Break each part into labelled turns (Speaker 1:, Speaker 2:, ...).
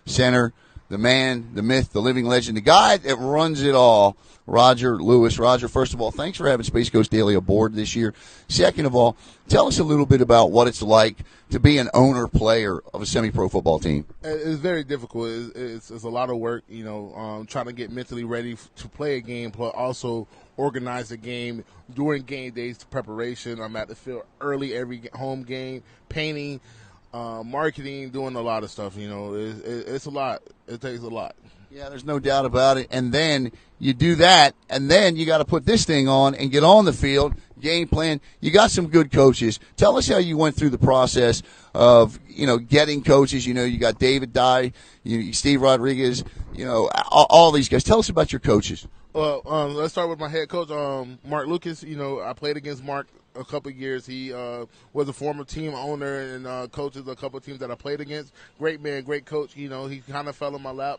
Speaker 1: center, the man, the myth, the living legend, the guy that runs it all, Roger Lewis. Roger, first of all, thanks for having Space Coast Daily aboard this year. Second of all, tell us a little bit about what it's like to be an owner-player of a semi-pro football team.
Speaker 2: It's very difficult. It's a lot of work, trying to get mentally ready to play a game, but also organize the game during game days preparation. I'm at the field early every home game, painting, marketing, doing a lot of stuff. It's a lot. It takes a lot.
Speaker 1: Yeah, there's no doubt about it. And then you do that, and then you got to put this thing on and get on the field, game plan. You got some good coaches. Tell us how you went through the process of, getting coaches. You got David Dye, Steve Rodriguez, all these guys. Tell us about your coaches.
Speaker 2: Well, let's start with my head coach, Mark Lucas. I played against Mark a couple of years. He was a former team owner and coaches a couple of teams that I played against. Great man, great coach. He kind of fell in my lap.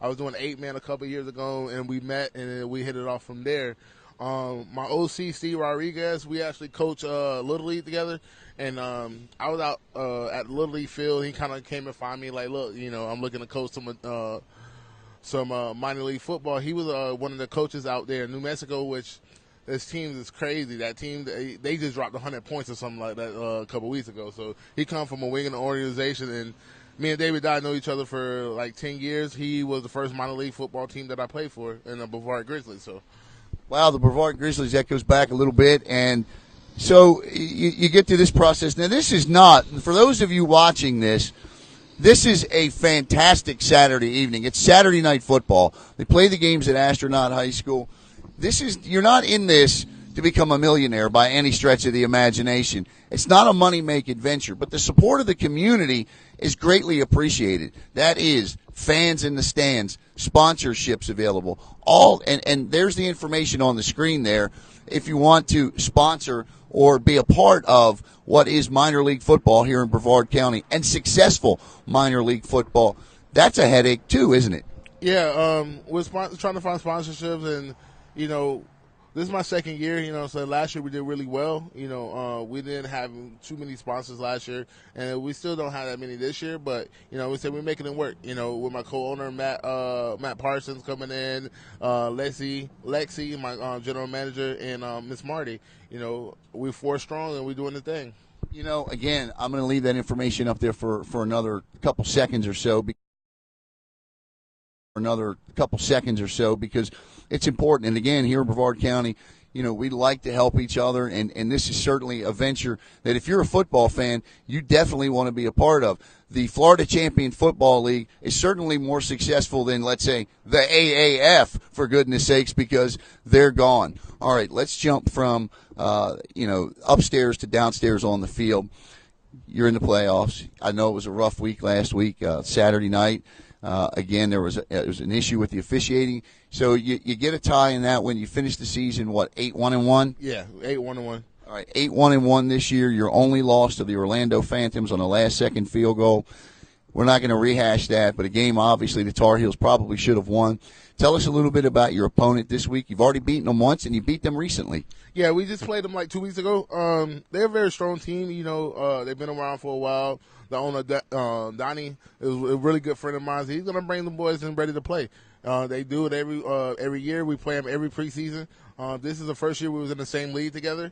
Speaker 2: I was doing 8-man a couple of years ago, and we met, and we hit it off from there. My OC, Steve Rodriguez, we actually coach Little League together. And I was out at Little League field. He kind of came and found me like, look, I'm looking to coach some minor league football. He was one of the coaches out there in New Mexico, which this team is crazy. That team, they just dropped 100 points or something like that a couple weeks ago. So he come from a wing in the organization, and me and David Dye know each other for like 10 years. He was the first minor league football team that I played for in the Brevard Grizzlies. So,
Speaker 1: wow, the Brevard Grizzlies, that goes back a little bit. And so you get through this process. Now, this is not, for those of you watching this is a fantastic Saturday evening. It's Saturday night football. They play the games at Astronaut High School. You're not in this to become a millionaire by any stretch of the imagination. It's not a money-make adventure, but the support of the community is greatly appreciated. That is fans in the stands, sponsorships available, and there's the information on the screen there if you want to sponsor or be a part of what is minor league football here in Brevard County and successful minor league football. That's a headache too, isn't it?
Speaker 2: Yeah, we're trying to find sponsorships, and this is my second year, so last year we did really well. We didn't have too many sponsors last year, and we still don't have that many this year, but, we said we're making it work, with my co-owner, Matt Parsons coming in, Lexi, my general manager, and Miss Marty. We're 4 strong, and we're doing the thing.
Speaker 1: Again, I'm going to leave that information up there for another couple seconds or so. Because it's important. And again, here in Brevard County, we like to help each other, and this is certainly a venture that if you're a football fan, you definitely want to be a part of. The Florida Champion Football League is certainly more successful than, let's say, the AAF, for goodness sakes, because they're gone. All right, let's jump from, upstairs to downstairs on the field. You're in the playoffs. I know it was a rough week last week, Saturday night. Again, there was an issue with the officiating. So you get a tie in that when you finish the season, 8-1-1?
Speaker 2: Yeah, 8-1-1.
Speaker 1: All right, 8-1-1 this year. Your only loss to the Orlando Phantoms on a last-second field goal. We're not going to rehash that, but a game obviously the Tar Heels probably should have won. Tell us a little bit about your opponent this week. You've already beaten them once, and you beat them recently.
Speaker 2: Yeah, we just played them like 2 weeks ago. They're a very strong team. They've been around for a while. The owner, Donnie, is a really good friend of mine. He's going to bring the boys in ready to play. They do it every year. We play them every preseason. This is the first year we was in the same league together.